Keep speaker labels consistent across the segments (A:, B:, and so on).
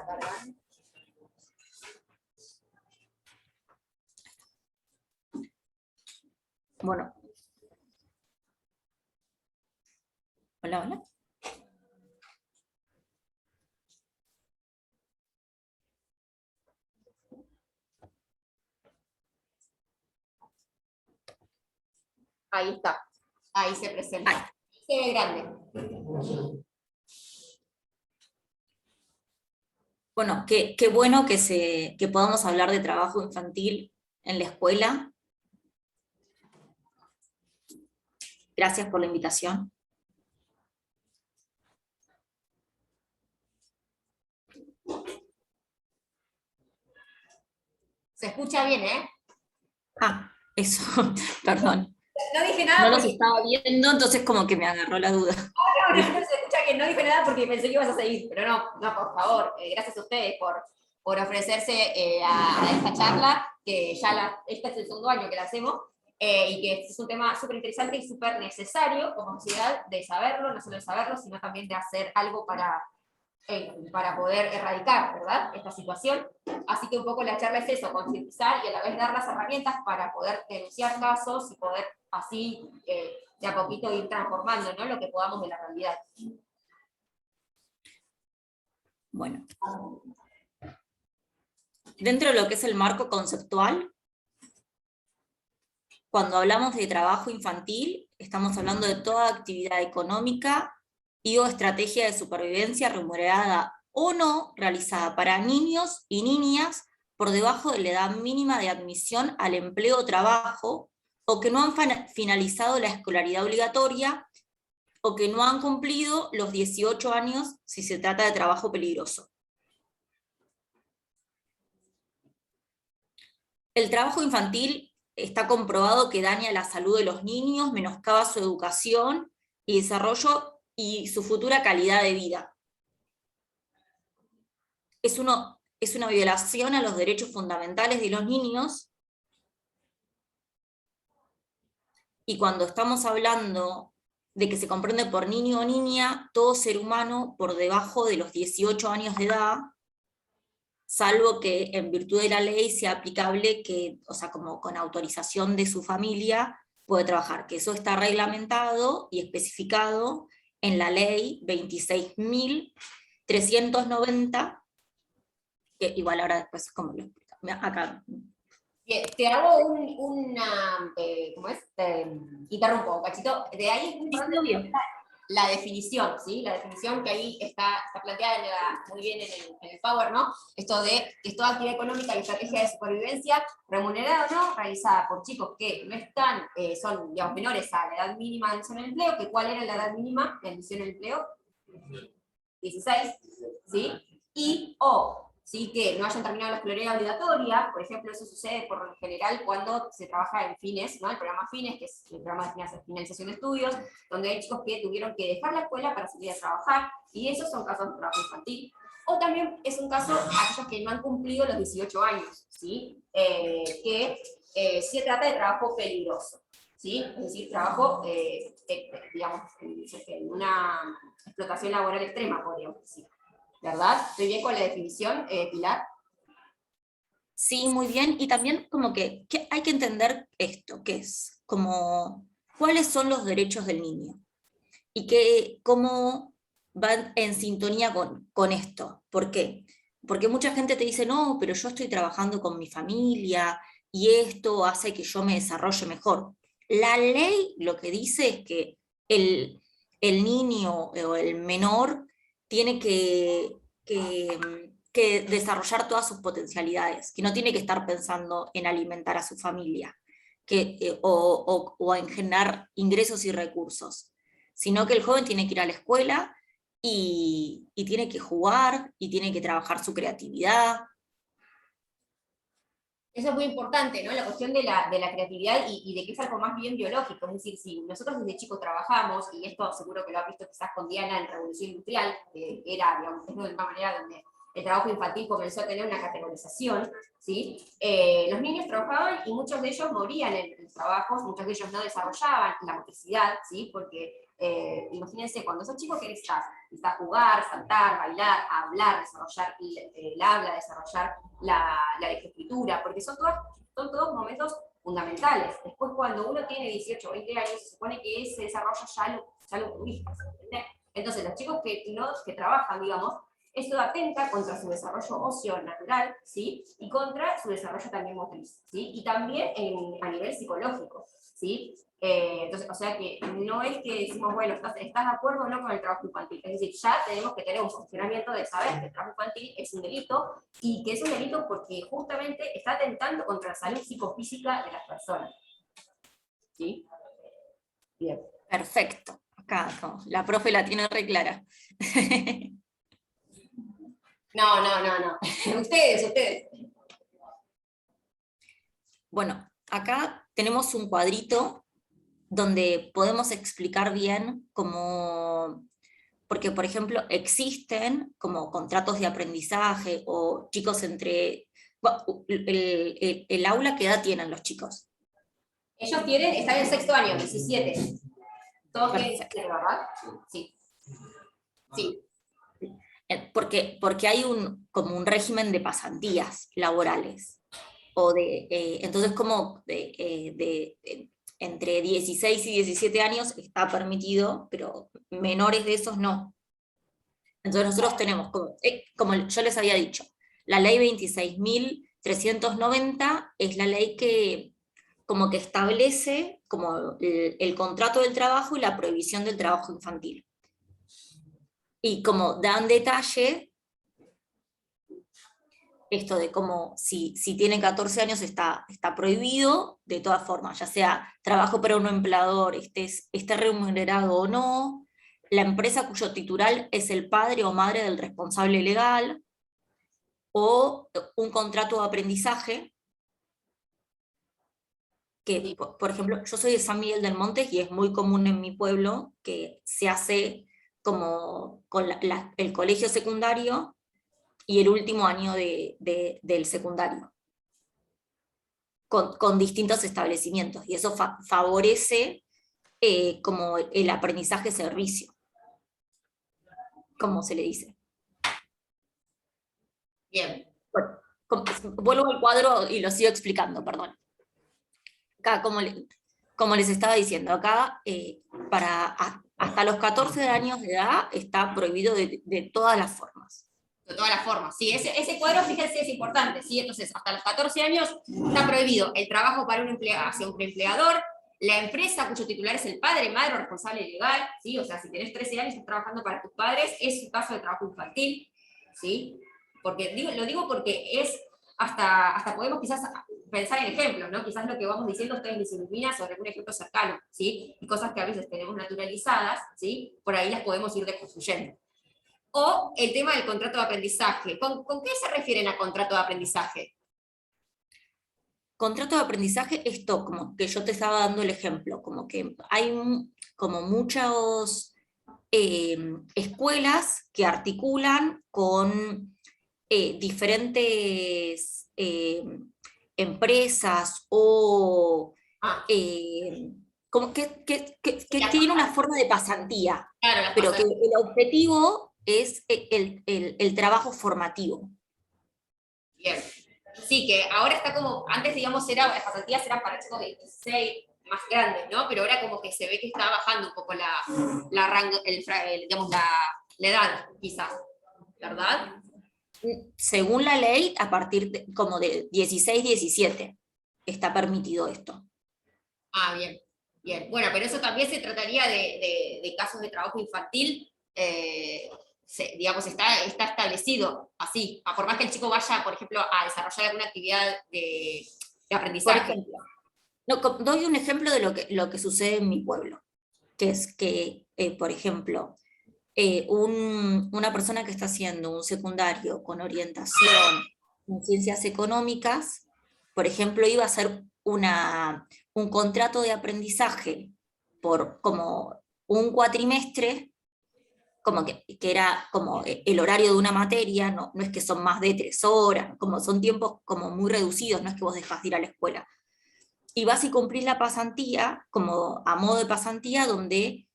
A: cargar.
B: Bueno. Hola, hola.
A: Ahí está. Ahí se presenta.
B: Ahí.
A: Se ve grande.
B: Bueno, qué bueno que podamos hablar de trabajo infantil en la escuela. Gracias por la invitación.
A: Se escucha bien, ¿eh?
B: Ah, eso, perdón.
A: No dije nada
B: No los
A: porque...
B: estaba viendo, entonces como que me agarró la duda.
A: No, se escucha que no dije nada porque pensé que ibas a seguir, pero no, por favor, gracias a ustedes por ofrecerse a esta charla, que ya este es el segundo año que la hacemos, y que es un tema súper interesante y súper necesario como sociedad de saberlo, no solo de saberlo, sino también de hacer algo para poder erradicar, ¿verdad?, esta situación. Así que un poco la charla es eso, concientizar y a la vez dar las herramientas para poder denunciar casos y poder así de a poquito ir transformando, ¿no?, lo que podamos de la realidad.
B: Bueno. Dentro de lo que es el marco conceptual, cuando hablamos de trabajo infantil, estamos hablando de toda actividad económica y o estrategia de supervivencia remunerada o no realizada para niños y niñas por debajo de la edad mínima de admisión al empleo o trabajo, o que no han finalizado la escolaridad obligatoria, o que no han cumplido los 18 años si se trata de trabajo peligroso. El trabajo infantil está comprobado que daña la salud de los niños, menoscaba su educación y desarrollo y su futura calidad de vida. Es una violación a los derechos fundamentales de los niños, y cuando estamos hablando de que se comprende por niño o niña, todo ser humano por debajo de los 18 años de edad, salvo que en virtud de la ley sea aplicable que, o sea, como con autorización de su familia, puede trabajar, que eso está reglamentado y especificado en la ley 26.390, que igual ahora después como lo explico. Acá.
A: Bien, te hago una, ¿cómo es? Te interrumpo un cachito. De ahí es muy importante la definición, ¿sí? La definición que ahí está planteada muy bien en el Power, ¿no? Esto de que es toda actividad económica y estrategia de supervivencia, remunerada o no, realizada por chicos que no están, son, digamos, menores a la edad mínima de admisión al empleo, que ¿cuál era la edad mínima de admisión al empleo? 16, ¿sí? Y o ¿sí?, que no hayan terminado la escolaridad obligatoria. Por ejemplo, eso sucede por lo general cuando se trabaja en FINES, ¿no?, el programa FINES, que es el programa de finalización de estudios, donde hay chicos que tuvieron que dejar la escuela para salir a trabajar, y esos son casos de trabajo infantil. O también es un caso aquellos que no han cumplido los 18 años, ¿sí? Que se trata de trabajo peligroso, ¿sí? Es decir, trabajo, digamos, en una explotación laboral extrema, podríamos decir. ¿Verdad? ¿Estoy bien con la definición, Pilar?
B: Sí, muy bien. Y también como que hay que entender esto, que es como cuáles son los derechos del niño y cómo van en sintonía con esto. ¿Por qué? Porque mucha gente te dice, no, pero yo estoy trabajando con mi familia y esto hace que yo me desarrolle mejor. La ley lo que dice es que el niño o el menor tiene que desarrollar todas sus potencialidades, que no tiene que estar pensando en alimentar a su familia o en generar ingresos y recursos, sino que el joven tiene que ir a la escuela y tiene que jugar y tiene que trabajar su creatividad.
A: Eso es muy importante, ¿no? La cuestión de la creatividad y de que es algo más bien biológico. Es decir, si nosotros desde chicos trabajamos, y esto seguro que lo has visto quizás con Diana en Revolución Industrial, que era, digamos, de una manera donde el trabajo infantil comenzó a tener una categorización, ¿sí? Los niños trabajaban y muchos de ellos morían en los trabajos, muchos de ellos no desarrollaban la motricidad, ¿sí? Porque Imagínense, cuando sos chico, ¿qué necesitas? Necesitas jugar, saltar, bailar, hablar, desarrollar el habla, desarrollar la escritura, porque son todos momentos fundamentales. Después, cuando uno tiene 18 o 20 años, se supone que ese desarrollo ya lo tuviste, ¿entendés? Entonces, los chicos que trabajan, digamos, esto atenta contra su desarrollo óseo natural, ¿sí? Y contra su desarrollo también motriz, ¿sí? Y también a nivel psicológico, ¿sí? Entonces, o sea que no es que decimos, bueno, ¿estás de acuerdo o no con el trabajo infantil? Es decir, ya tenemos que tener un funcionamiento de saber que el trabajo infantil es un delito, y que es un delito porque justamente está atentando contra la salud psicofísica de las personas. ¿Sí? Bien.
B: Perfecto. Acá la profe la tiene re clara.
A: No. Ustedes.
B: Bueno, acá tenemos un cuadrito donde podemos explicar bien cómo, porque por ejemplo existen como contratos de aprendizaje o chicos entre, el aula, ¿qué edad tienen los chicos?
A: Ellos están en sexto año, 17. Todos tienen
B: Perfecto.
A: 17, ¿verdad? Sí. Sí.
B: Porque hay como un régimen de pasantías laborales. Entonces como entre 16 y 17 años está permitido, pero menores de esos no. Entonces nosotros tenemos, como yo les había dicho, la ley 26.390 es la ley que como que establece como el contrato del trabajo y la prohibición del trabajo infantil. Y como dan detalle esto de cómo si tienen 14 años está prohibido, de todas formas, ya sea trabajo para un empleador, esté remunerado o no, la empresa cuyo titular es el padre o madre del responsable legal, o un contrato de aprendizaje, que por ejemplo, yo soy de San Miguel del Monte y es muy común en mi pueblo que se hace como con el colegio secundario y el último año del secundario, con distintos establecimientos, y eso favorece como el aprendizaje servicio, como se le dice.
A: Bien.
B: Bueno, vuelvo al cuadro y lo sigo explicando, perdón. Acá, como les estaba diciendo, acá hasta los 14 años de edad está prohibido de todas las formas.
A: De todas las formas. Sí, ese cuadro, fíjense, es importante, ¿sí? Entonces, hasta los 14 años está prohibido el trabajo para hacia un empleador, la empresa cuyo titular es el padre, madre o responsable legal, ¿sí? O sea, si tenés 13 años y estás trabajando para tus padres, es un caso de trabajo infantil, ¿sí? Porque lo digo porque hasta podemos quizás pensar en ejemplos, ¿no? Quizás lo que vamos diciendo ustedes les ilumina sobre algún ejemplo cercano, ¿sí? Y cosas que a veces tenemos naturalizadas, ¿sí? Por ahí las podemos ir deconstruyendo. O el tema del contrato de aprendizaje. ¿Con qué se refieren a contrato de aprendizaje?
B: Contrato de aprendizaje, esto, como que yo te estaba dando el ejemplo, como que hay como muchas escuelas que articulan con diferentes empresas o como que tiene una forma de pasantía,
A: Claro,
B: pero que el objetivo es el trabajo formativo.
A: Bien. Sí, que ahora está como, antes digamos, las pasantías eran para chicos de 16 más grandes, ¿no? Pero ahora como que se ve que está bajando un poco digamos, la edad, quizás, ¿verdad?
B: Según la ley, a partir como de 16, 17 está permitido esto.
A: Ah, bien, bien. Bueno, pero eso también se trataría de casos de trabajo infantil, digamos, está establecido así, por más que el chico vaya, por ejemplo, a desarrollar alguna actividad de aprendizaje.
B: Por ejemplo, doy un ejemplo de lo que sucede en mi pueblo, que es que, por ejemplo, una persona que está haciendo un secundario con orientación en ciencias económicas, por ejemplo, iba a hacer un contrato de aprendizaje por como un cuatrimestre, como que era como el horario de una materia, no es que son más de 3 horas, como son tiempos como muy reducidos, no es que vos dejás de ir a la escuela. Y vas y cumplís la pasantía, como a modo de pasantía, donde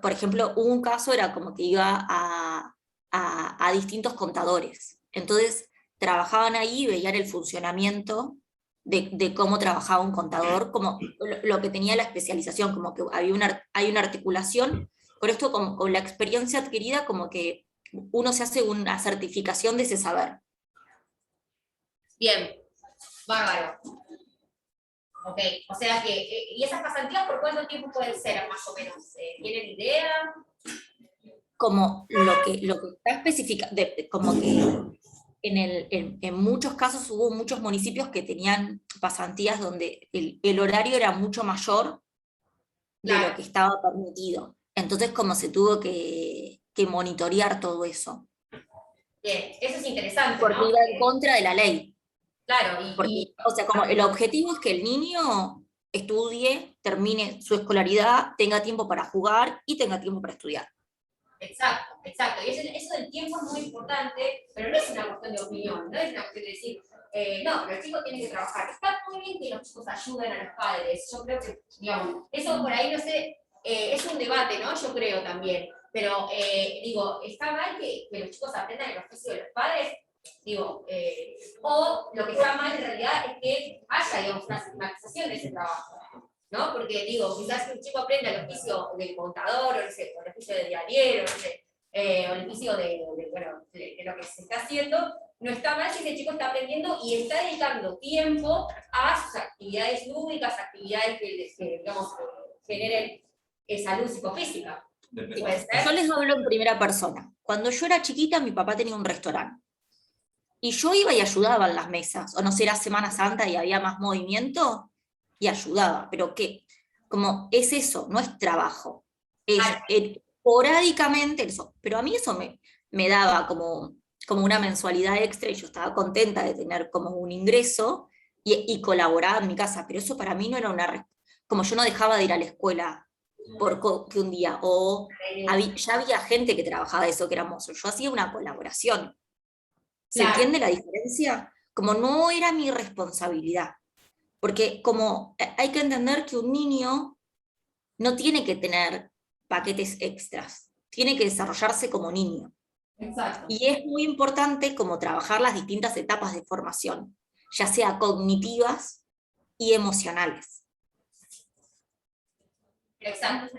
B: por ejemplo, un caso era como que iba a distintos contadores. Entonces, trabajaban ahí y veían el funcionamiento de cómo trabajaba un contador, como lo que tenía la especialización, como que hay una articulación. Con esto, con la experiencia adquirida, como que uno se hace una certificación de ese saber.
A: Bien, bárbaro. Ok, o sea que, ¿y esas pasantías por cuánto tiempo pueden ser, más o menos? ¿Tienen idea?
B: Como lo que está especificado, como que en muchos casos hubo muchos municipios que tenían pasantías donde el horario era mucho mayor de
A: Claro.
B: lo que estaba permitido. Entonces, como se tuvo que monitorear todo eso.
A: Bien, eso es interesante,
B: Porque
A: ¿no?
B: iba en contra de la ley.
A: Claro,
B: Porque, o sea, como el objetivo es que el niño estudie, termine su escolaridad, tenga tiempo para jugar y tenga tiempo para estudiar.
A: exacto, exacto. Y eso del tiempo es muy importante, pero no es una cuestión de opinión, no es una cuestión de decir, no, pero el chico tiene que trabajar. Está muy bien que los chicos ayuden a los padres. Yo creo que, digamos, eso por ahí, no sé, es un debate, ¿no? Yo creo también. Pero, digo, está mal que los chicos aprendan el oficio de los padres, digo, o lo que está mal en realidad es que haya, digamos, una sistematización de ese trabajo. ¿No? Porque digo, quizás si un chico aprende el oficio del contador, o, no sé, o el oficio de diariero, no sé, o el oficio bueno, de lo que se está haciendo, no está mal si ese chico está aprendiendo y está dedicando tiempo a sus actividades lúdicas, actividades que digamos, generen salud psicofísica. ¿Sí puede ser?
B: Yo les hablo en primera persona. Cuando yo era chiquita, mi papá tenía un restaurante. Y yo iba y ayudaba en las mesas. O no sé, era Semana Santa y había más movimiento, y ayudaba. Pero ¿qué? Como es eso, no es trabajo. Es esporádicamente eso. Pero a mí eso me daba como una mensualidad extra y yo estaba contenta de tener como un ingreso y colaboraba en mi casa. Pero eso para mí no era como yo no dejaba de ir a la escuela que un día, o ya había gente que trabajaba de eso, que era mozo. Yo hacía una colaboración. ¿Se
A: Claro.
B: entiende la diferencia? Como no era mi responsabilidad. Porque como hay que entender que un niño no tiene que tener paquetes extras, tiene que desarrollarse como niño.
A: Exacto.
B: Y es muy importante como trabajar las distintas etapas de formación, ya sea cognitivas y emocionales.
A: Exacto.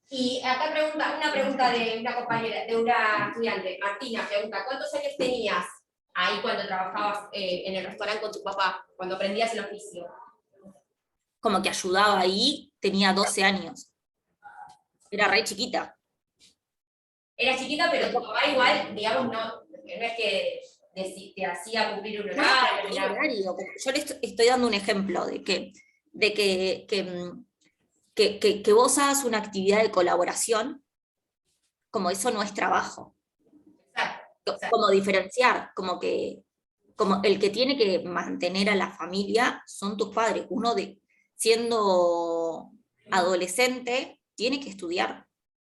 A: Y acá una pregunta de una compañera, de una estudiante, Martina, pregunta, ¿cuántos años tenías ahí cuando trabajabas en el restaurante con tu papá, cuando aprendías el oficio?
B: Como que ayudaba ahí, tenía 12 años. Era re chiquita.
A: Era chiquita, pero tu papá igual, digamos, no es que te hacía cumplir un horario.
B: Yo le estoy dando un ejemplo que vos hagas una actividad de colaboración, como eso no es trabajo.
A: Exacto.
B: Como diferenciar, como el que tiene que mantener a la familia son tus padres. Uno siendo adolescente tiene que estudiar,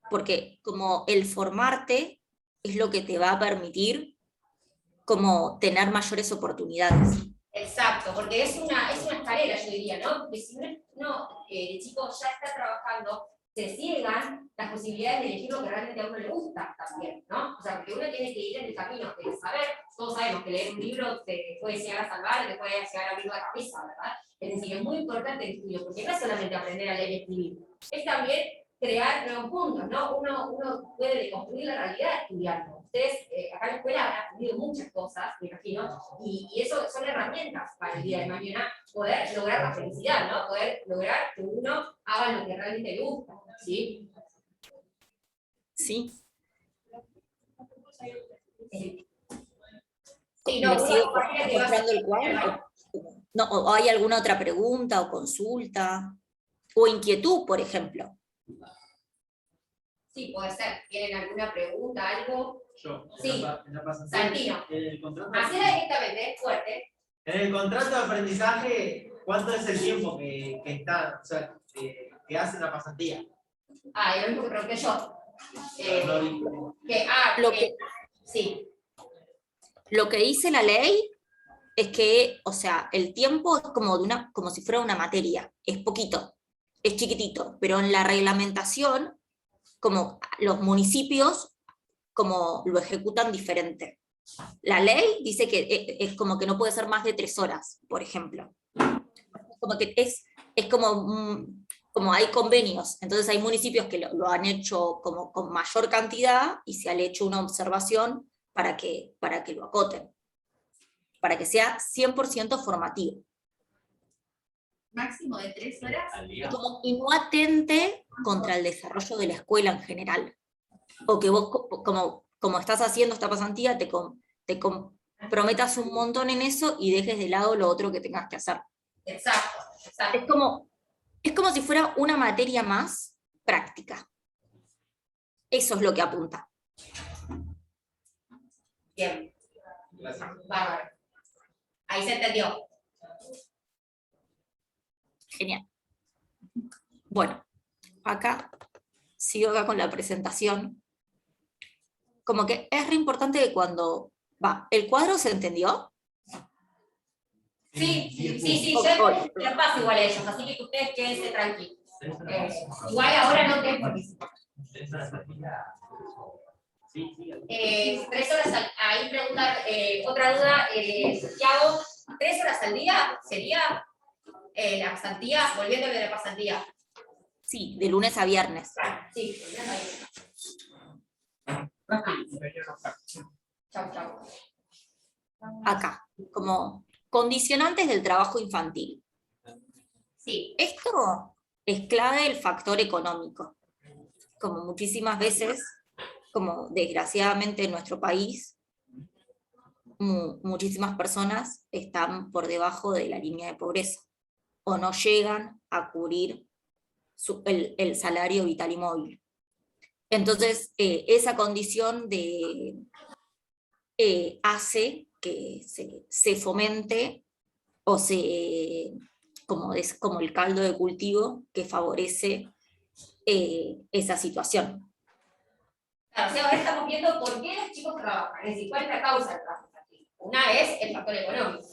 B: porque como el formarte es lo que te va a permitir como tener mayores oportunidades.
A: Exacto, porque es una escalera, yo diría, ¿no? Porque si uno de chico ya está trabajando, se ciegan las posibilidades de elegir lo que realmente a uno le gusta también, ¿no? O sea, porque uno tiene que ir en el camino de saber, todos sabemos que leer un libro te puede llegar a salvar, te puede llegar a abrir la cabeza, ¿verdad? Es decir, es muy importante el estudio, porque no es solamente aprender a leer y escribir, es también crear nuevos puntos, ¿no? Uno puede deconstruir la realidad estudiando. Ustedes acá en la escuela han aprendido muchas cosas, me imagino, y eso son herramientas para el día de mañana poder lograr la felicidad, ¿no? Poder lograr que uno haga lo que realmente le gusta, ¿sí?
B: Sí.
A: Sí, no,
B: ¿Me sigo mostrando el cuadro? No, ¿o hay alguna otra pregunta o consulta? O inquietud, por ejemplo.
A: Sí, puede ser. ¿Tienen alguna pregunta, algo?
C: Yo.
A: Sí. Santino. Hacela directamente, fuerte.
C: En el contrato de aprendizaje, ¿cuánto es el tiempo que está, o sea, que hace la pasantía?
A: Es lo mismo que pregunté yo. Sí.
B: Lo que dice la ley es que, o sea, el tiempo es como si fuera una materia, es poquito. es chiquitito, pero en la reglamentación, como los municipios, como lo ejecutan diferente. La ley dice que es como que no puede ser más de 3 horas, por ejemplo. Como que es como, como hay convenios, entonces hay municipios que lo han hecho como con mayor cantidad y se ha hecho una observación para que lo acoten, para que sea 100% formativo.
A: Máximo de 3 horas.
B: Y no atente contra el desarrollo de la escuela en general. O que vos, como estás haciendo esta pasantía, te comprometas un montón en eso y dejes de lado lo otro que tengas que hacer.
A: Exacto, exacto.
B: Es como si fuera una materia más práctica. Eso es lo que apunta.
A: Bien.
C: Gracias.
A: Bárbaro. Ahí se entendió.
B: Genial. Bueno, sigo acá con la presentación. Como que es re importante que cuando ¿el cuadro se entendió?
A: Sí, yo les paso igual a ellos, así que ustedes quédense tranquilos. Igual ahora no tengo participar. 3 horas ahí preguntar, otra duda, Santiago, 3 horas al día sería la pasantía, volviendo de la pasantía.
B: Sí, de lunes a viernes.
A: Sí, chau.
B: Acá, como condicionantes del trabajo infantil.
A: Sí.
B: Esto es clave el factor económico. Como muchísimas veces, como desgraciadamente en nuestro país, muchísimas personas están por debajo de la línea de pobreza o no llegan a cubrir el salario vital y móvil. Entonces, esa condición hace que se fomente o es como el caldo de cultivo que favorece esa situación.
A: Claro, o sea, ahora estamos viendo por qué los chicos trabajan, es decir, cuál es la causa del trabajo infantil. Una es el factor económico.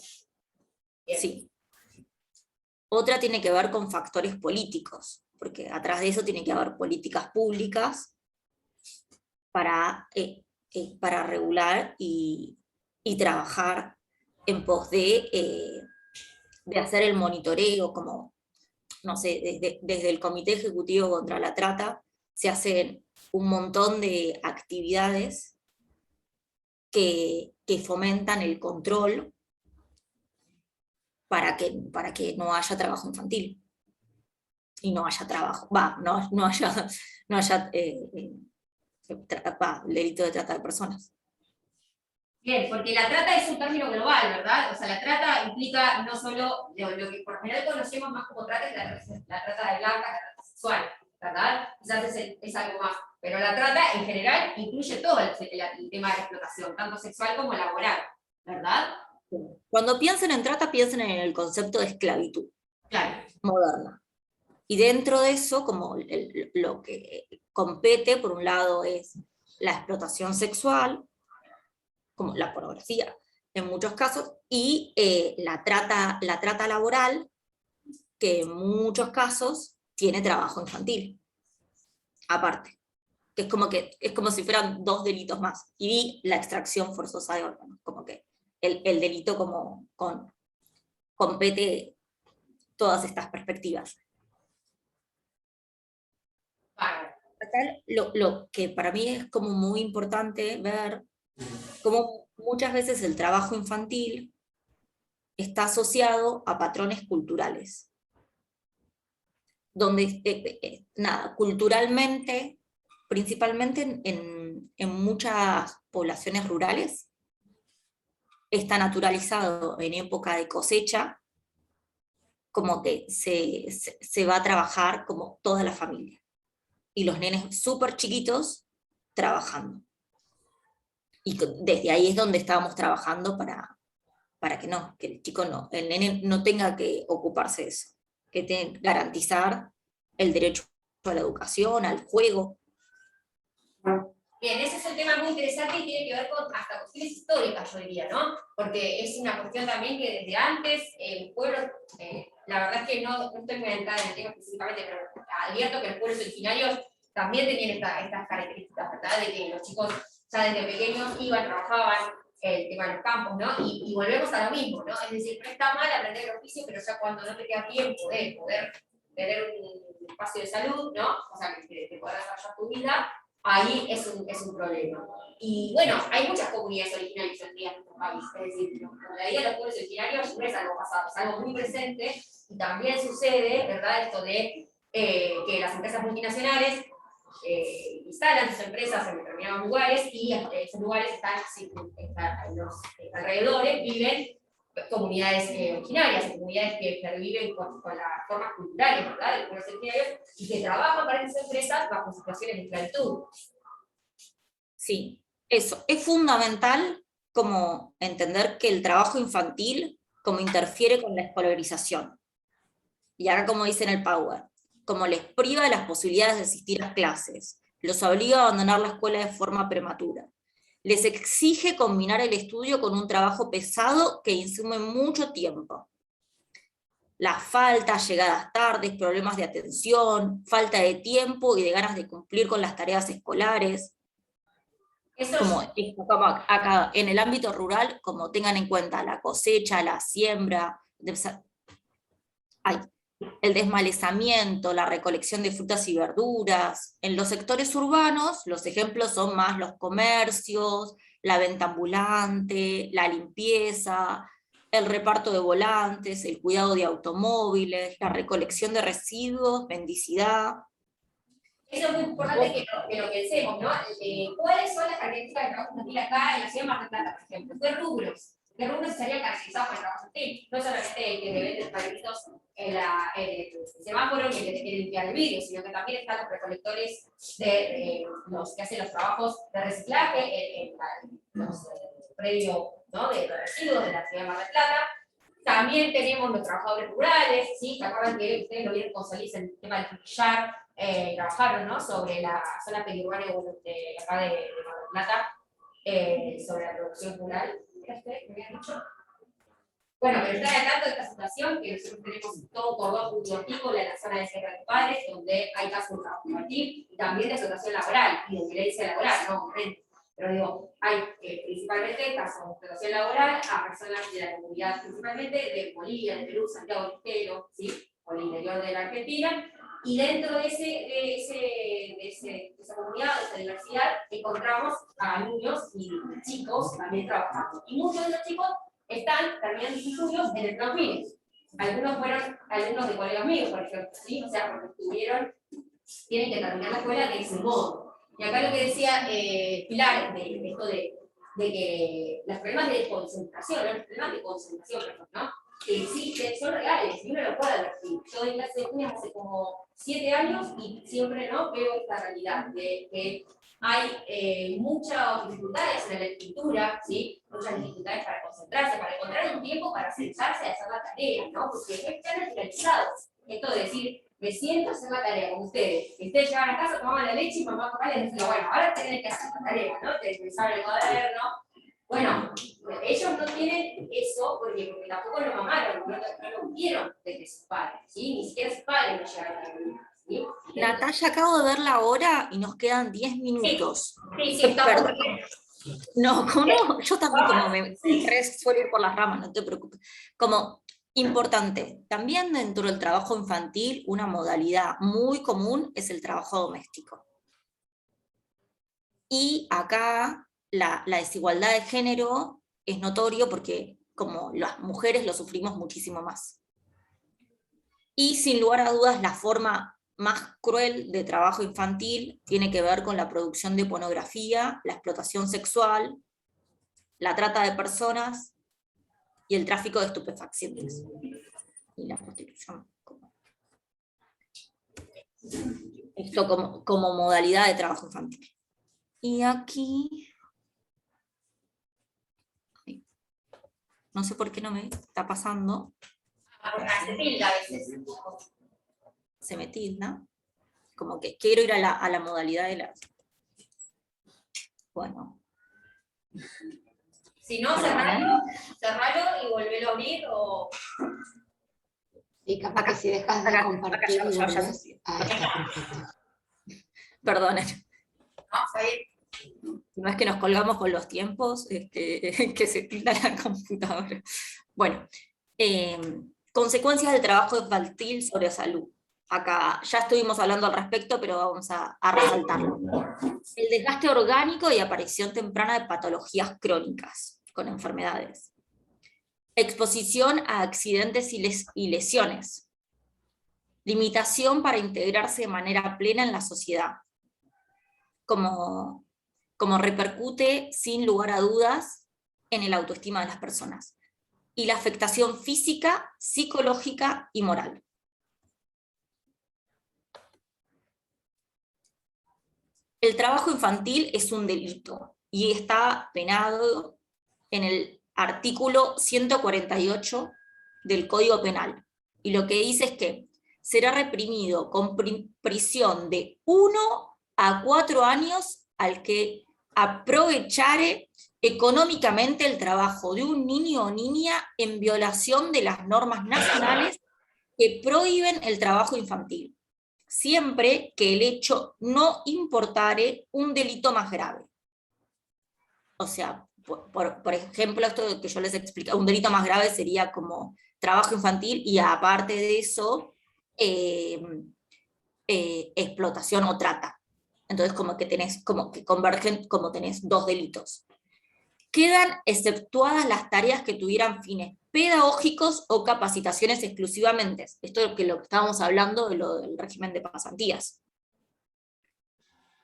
A: Bien.
B: Sí. Otra tiene que ver con factores políticos, porque atrás de eso tiene que haber políticas públicas para regular y trabajar en pos de hacer el monitoreo, como, no sé, desde el Comité Ejecutivo contra la Trata, se hacen un montón de actividades que fomentan el control para que no haya trabajo infantil. Y no haya trabajo, no haya delito de trata de personas.
A: Bien, porque la trata es un término global, ¿verdad? O sea, la trata implica no solo lo que por lo general conocemos más como trata, es la trata de blancas, la trata sexual, ¿verdad? Quizás es algo más. Pero la trata en general incluye todo el tema de la explotación, tanto sexual como laboral, ¿verdad?
B: Cuando piensen en trata, piensen en el concepto de esclavitud moderna. Y dentro de eso, como lo que compete, por un lado, es la explotación sexual, como la pornografía en muchos casos, y la trata laboral, que en muchos casos tiene trabajo infantil, aparte. Que es como si fueran 2 delitos más. Y la extracción forzosa de órganos, como que el delito compete todas estas perspectivas. Acá lo que para mí es como muy importante ver cómo muchas veces el trabajo infantil está asociado a patrones culturales, donde, culturalmente, principalmente en muchas poblaciones rurales, está naturalizado en época de cosecha, como que se va a trabajar como toda la familia. Y los nenes súper chiquitos trabajando. Y desde ahí es donde estábamos trabajando para que el chico el nene no tenga que ocuparse de eso, que tiene que garantizar el derecho a la educación, al juego.
A: Bien, Bien, ese es un tema muy interesante y tiene que ver con hasta cuestiones históricas, yo diría, ¿no? Porque es una cuestión también que desde antes el pueblo, la verdad es que no estoy muy adentrada en el tema específicamente, pero advierto que los pueblos originarios también tenían estas características, ¿verdad? De que los chicos ya desde pequeños iban, trabajaban el tema de los campos, ¿no? Y volvemos a lo mismo, ¿no? Es decir, no está mal aprender el oficio, pero ya cuando no te queda tiempo de poder tener un espacio de salud, ¿no? O sea, que puedas desarrollar tu vida, ahí es un problema. Y bueno, hay muchas comunidades originarias hoy en día en nuestro país, es decir, la vida de los pueblos originarios no es algo pasado, es algo muy presente, y también sucede, ¿verdad? Esto de que las empresas multinacionales instalan sus empresas en determinados lugares y esos lugares están en los alrededores, viven comunidades originarias, comunidades que perviven con las formas culturales, ¿verdad?, de los pueblos originarios y que trabajan para esas empresas bajo situaciones de esclavitud.
B: Sí, eso. Es fundamental como entender que el trabajo infantil como interfiere con la escolarización. Y acá como dice en el Power, como les priva de las posibilidades de asistir a clases, los obliga a abandonar la escuela de forma prematura. Les exige combinar el estudio con un trabajo pesado que insume mucho tiempo. Las faltas, llegadas tardes, problemas de atención, falta de tiempo y de ganas de cumplir con las tareas escolares. Como acá en el ámbito rural, como tengan en cuenta la cosecha, la siembra, el desmalezamiento, la recolección de frutas y verduras. En los sectores urbanos, los ejemplos son más los comercios, la venta ambulante, la limpieza, el reparto de volantes, el cuidado de automóviles, la recolección de residuos, mendicidad.
A: Eso es muy importante que lo pensemos, ¿no? ¿Cuáles son las características del trabajo infantil acá en la ciudad de Mar del Plata, por ejemplo? ¿Qué rubros? ¿Qué rubros estarían caracterizados por el trabajo infantil? No solamente el que te vende los palitos en el semáforo ni el que te quiere limpiar el vidrio, sino que también están los recolectores de los que hacen los trabajos de reciclaje en los predios, ¿no?, de residuos de la ciudad de Mar del Plata. También tenemos los trabajadores rurales, ¿sí? ¿Se acuerdan que ustedes lo vieron con Solís en el tema del frutillar? Trabajaron, ¿no?, sobre la zona periurbana de acá de Mar del Plata, sobre la producción rural. ¿Era usted que me habían dicho? Bueno, pero está al tanto de esta situación, que nosotros tenemos todo un cordón cultivativo en la zona de Sierra de Padres, donde hay casos de trabajo infantil, y también de explotación laboral, y de violencia laboral, ¿no? Pero digo, hay principalmente casos de explotación laboral a personas de la comunidad, principalmente de Bolivia, de Perú, Santiago del Estero, ¿sí?, o el interior de la Argentina. Y dentro de esa comunidad, de esa diversidad, encontramos a niños y chicos también trabajando. Y muchos de los chicos están terminando sus estudios en el Transmilenio. Algunos fueron alumnos de colegas míos, por ejemplo, ¿sí? O sea, porque tienen que terminar la escuela de ese modo. Y acá lo que decía Pilar, de esto de que los problemas de concentración, los problemas de concentración, ¿no?, que existen, son reales, y uno lo puede advertir. Yo doy clase de cuñas hace como 7 años y siempre, ¿no?, veo esta realidad de que hay muchas dificultades en la escritura, ¿sí?, muchas dificultades para concentrarse, para encontrar un tiempo para sentarse a hacer la tarea, ¿no?, porque están naturalizados. Esto de decir, me siento a hacer la tarea con ustedes. Ustedes llegan a casa, tomaban la leche y mamá papá les decía, bueno, ahora tenés que hacer la tarea, ¿no? Te empezaba el cuaderno. Bueno, ellos no tienen eso porque tampoco lo mamaron, no lo vieron desde sus padres, ¿sí? Ni siquiera sus padres lo llegaron a vivir, ¿sí?
B: Natalia, acabo de ver la hora y nos quedan 10 minutos.
A: Sí, está
B: Perdón. No, yo también como me suelo ir por las ramas, no te preocupes. Como importante, también dentro del trabajo infantil, una modalidad muy común es el trabajo doméstico. Y acá la desigualdad de género es notorio porque como las mujeres lo sufrimos muchísimo más. Y sin lugar a dudas la forma más cruel de trabajo infantil tiene que ver con la producción de pornografía, la explotación sexual, la trata de personas y el tráfico de estupefacientes. Y la prostitución. Esto como modalidad de trabajo infantil. Y aquí... No sé por qué no me está pasando.
A: Se tilda a veces.
B: Se me tilda. Como que quiero ir a la modalidad de las... Bueno.
A: Si no, cerralo y volvelo a abrir o...
D: Y capaz que si dejas de compartir y volvés, está perfecto.
B: Perdonen.
A: No, está bien.
B: No es que nos colgamos con los tiempos, que se tilda la computadora. Bueno, consecuencias del trabajo infantil sobre salud. Acá ya estuvimos hablando al respecto, pero vamos a resaltarlo. El desgaste orgánico y aparición temprana de patologías crónicas con enfermedades. Exposición a accidentes y lesiones. Limitación para integrarse de manera plena en la sociedad. Como repercute, sin lugar a dudas, en el autoestima de las personas. Y la afectación física, psicológica y moral. El trabajo infantil es un delito y está penado en el artículo 148 del Código Penal. Y lo que dice es que será reprimido con prisión de 1 a 4 años al que aprovechare económicamente el trabajo de un niño o niña en violación de las normas nacionales que prohíben el trabajo infantil, siempre que el hecho no importare un delito más grave. O sea, por ejemplo, esto que yo les expliqué, un delito más grave sería como trabajo infantil y aparte de eso, explotación o trata. Entonces como que convergen, como tenés dos delitos. Quedan exceptuadas las tareas que tuvieran fines pedagógicos o capacitaciones exclusivamente. Esto es lo que estábamos hablando de lo del régimen de pasantías.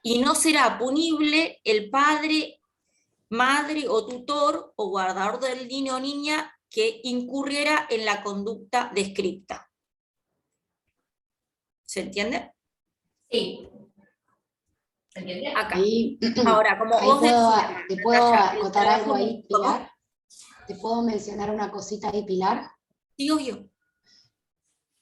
B: Y no será punible el padre, madre o tutor o guardador del niño o niña que incurriera en la conducta descripta. ¿Se entiende?
A: Sí. ¿Se entiende?
B: Acá.
D: Ahí,
B: Ahora, como
D: ahí
B: vos
D: te puedo
B: Natalia, el
D: acotar algo
B: trabajo-
D: ahí, Pilar. ¿Te puedo mencionar una cosita ahí, Pilar?
B: Sí, obvio.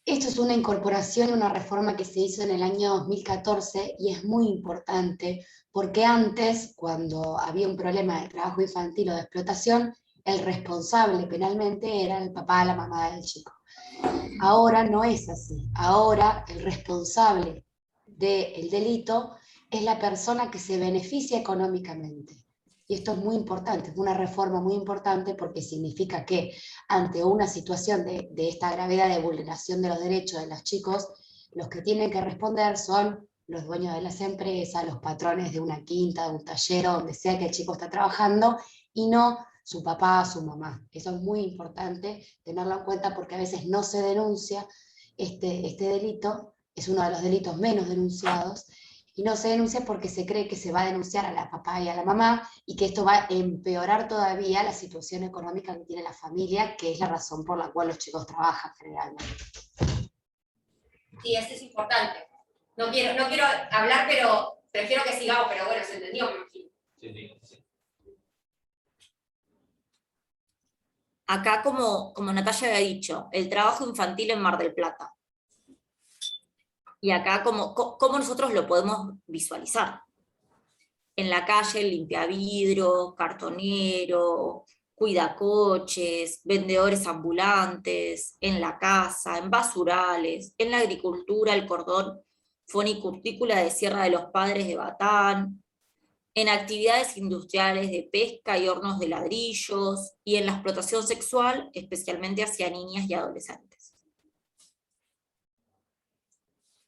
D: Esto es una incorporación, una reforma que se hizo en el año 2014 y es muy importante porque antes, cuando había un problema de trabajo infantil o de explotación, el responsable penalmente era el papá o la mamá del chico. Ahora no es así. Ahora el responsable del delito es la persona que se beneficia económicamente. Y esto es muy importante, es una reforma muy importante porque significa que ante una situación de esta gravedad de vulneración de los derechos de los chicos, los que tienen que responder son los dueños de las empresas, los patrones de una quinta, de un taller, o donde sea que el chico está trabajando, y no su papá, su mamá. Eso es muy importante tenerlo en cuenta porque a veces no se denuncia este delito, es uno de los delitos menos denunciados, y no se denuncia porque se cree que se va a denunciar a la papá y a la mamá y que esto va a empeorar todavía la situación económica que tiene la familia, que es la razón por la cual los chicos trabajan generalmente.
A: Sí, eso es importante. No quiero hablar, pero prefiero que sigamos, pero bueno, se entendió, me imagino.
C: Sí.
B: Acá, como Natalia había dicho, el trabajo infantil en Mar del Plata. Y acá, ¿cómo nosotros lo podemos visualizar? En la calle, limpiavidrio, cartonero, cuidacoches, vendedores ambulantes, en la casa, en basurales, en la agricultura, el cordón fonicultícola de Sierra de los Padres de Batán, en actividades industriales de pesca y hornos de ladrillos, y en la explotación sexual, especialmente hacia niñas y adolescentes.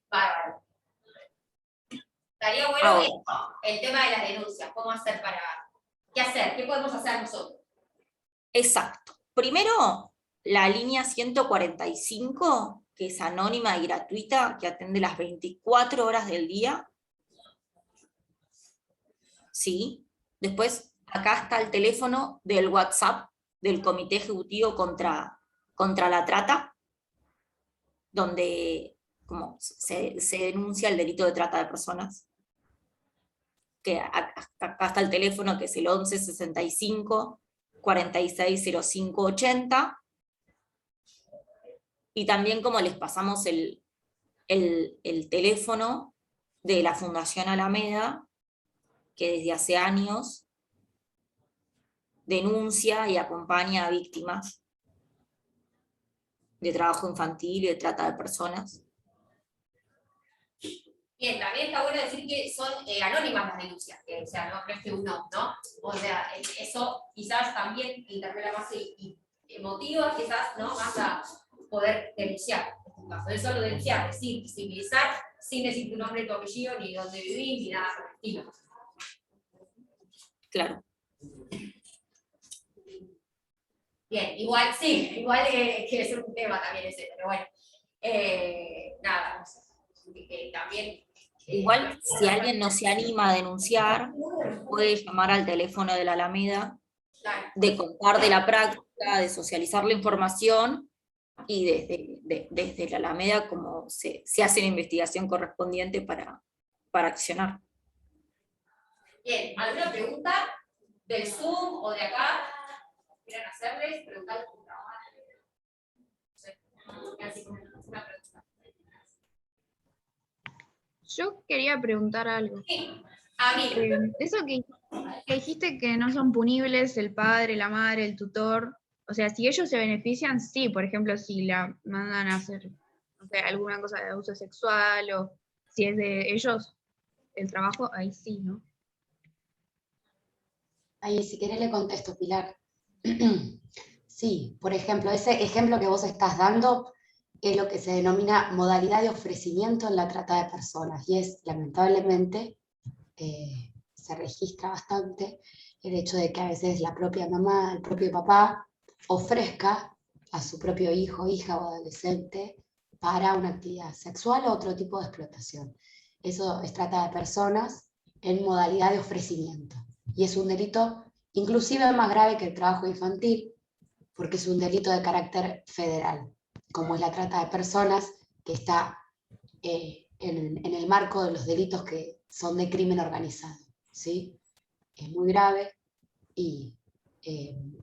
A: Bárbaro. Estaría bueno
B: Ahora,
A: el tema de las denuncias. ¿Cómo hacer qué hacer? ¿Qué podemos hacer nosotros?
B: exacto. Primero, la línea 145, que es anónima y gratuita, que atiende las 24 horas del día. ¿Sí? Después, acá está el teléfono del WhatsApp del Comité Ejecutivo contra la Trata, donde se denuncia el delito de trata de personas. Que acá está el teléfono, que es el 11 65 46 05 80, y también como les pasamos el teléfono de la Fundación Alameda, que desde hace años denuncia y acompaña a víctimas de trabajo infantil y de trata de personas.
A: Bien, también está bueno decir que son anónimas las denuncias, o sea, no es que uno, ¿no? O sea, eso quizás también interpela más y motiva quizás, ¿no? Más a poder denunciar, en este caso. Eso lo denunciar, es decir, visibilizar, sin decir tu nombre, tu apellido, ni dónde vivís, ni nada por el estilo.
B: Claro.
A: Bien, igual que es un tema también ese, pero bueno, nada, que también...
B: Igual, si alguien no se anima a denunciar, puede llamar al teléfono de la Alameda, de contar de la práctica, de socializar la información, y desde la Alameda como se hace la investigación correspondiente para accionar.
A: Bien, ¿alguna pregunta del Zoom o de acá? ¿Quieran hacerles? Preguntar. Una pregunta.
E: Yo quería preguntar algo.
A: Sí, a mí.
E: Eso que dijiste que no son punibles el padre, la madre, el tutor, o sea, si ellos se benefician, sí, por ejemplo, si la mandan a hacer, no sé, alguna cosa de abuso sexual, o si es de ellos el trabajo, ahí sí, ¿no?
D: Ahí, si querés le contesto, Pilar. Sí, por ejemplo, ese ejemplo que vos estás dando es lo que se denomina modalidad de ofrecimiento en la trata de personas, y es, lamentablemente, se registra bastante el hecho de que a veces la propia mamá, el propio papá, ofrezca a su propio hijo, hija o adolescente para una actividad sexual o otro tipo de explotación. Eso es trata de personas en modalidad de ofrecimiento. Y es un delito inclusive más grave que el trabajo infantil, porque es un delito de carácter federal, como es la trata de personas, que está en el marco de los delitos que son de crimen organizado, ¿sí? Es muy grave y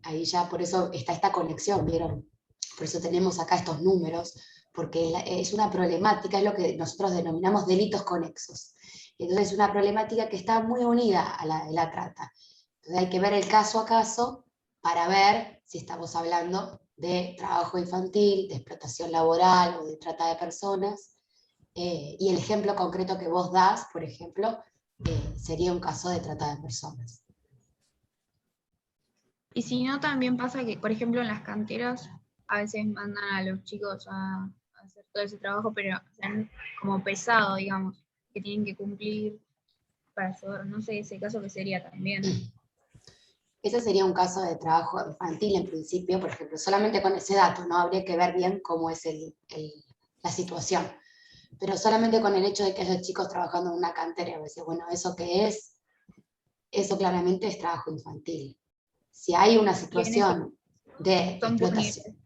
D: ahí ya por eso está esta conexión, ¿vieron? Por eso tenemos acá estos números, porque es una problemática, es lo que nosotros denominamos delitos conexos. Entonces es una problemática que está muy unida a la de la trata. Entonces hay que ver el caso a caso para ver si estamos hablando de trabajo infantil, de explotación laboral o de trata de personas. Y el ejemplo concreto que vos das, por ejemplo, sería un caso de trata de personas.
E: Y si no, también pasa que, por ejemplo, en las canteras a veces mandan a los chicos a hacer todo ese trabajo, pero o sea, como pesado, digamos, que tienen que cumplir para hacer, no sé, ese caso que sería también.
D: Ese sería un caso de trabajo infantil en principio, por ejemplo, solamente con ese dato, ¿no? Habría que ver bien cómo es la situación. Pero solamente con el hecho de que haya chicos trabajando en una cantera, a veces, bueno, ¿eso qué es? Eso claramente es trabajo infantil. Si hay una situación de explotación.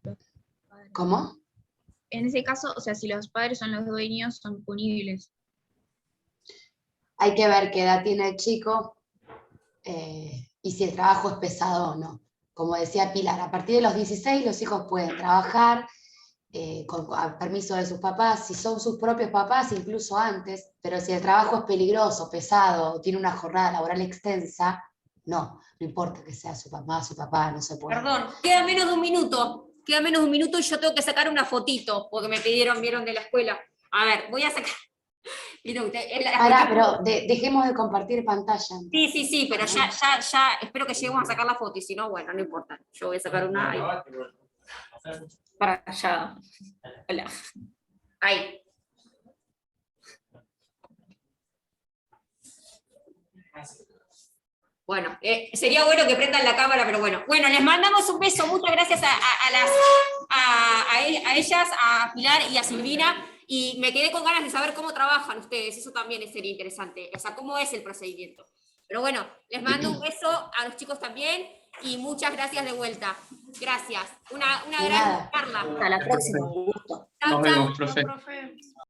D: ¿Cómo?
E: En ese caso, o sea, si los padres son los dueños, son punibles.
D: Hay que ver qué edad tiene el chico y si el trabajo es pesado o no. Como decía Pilar, a partir de los 16 los hijos pueden trabajar con permiso de sus papás, si son sus propios papás, incluso antes, pero si el trabajo es peligroso, pesado, tiene una jornada laboral extensa, no importa que sea su papá, no se puede.
A: Perdón, queda menos de un minuto y yo tengo que sacar una fotito, porque me vieron de la escuela. A ver, voy a sacar...
D: Pará, pero dejemos de compartir pantalla.
A: Sí, pero ya, espero que lleguemos a sacar la foto, y si no, bueno, no importa. Yo voy a sacar una ahí.
B: Para allá. Hola.
A: Ahí. Bueno, sería bueno que prendan la cámara, pero bueno. Bueno, les mandamos un beso. Muchas gracias a ellas, a Pilar y a Silvina. Y me quedé con ganas de saber cómo trabajan ustedes. Eso también sería interesante. O sea, cómo es el procedimiento. Pero bueno, les mando un beso a los chicos también. Y muchas gracias de vuelta. Gracias. Una gran charla.
B: Hasta la próxima. Un gusto.
A: Chao,
F: Nos vemos,
A: chao,
F: profe.
A: profe.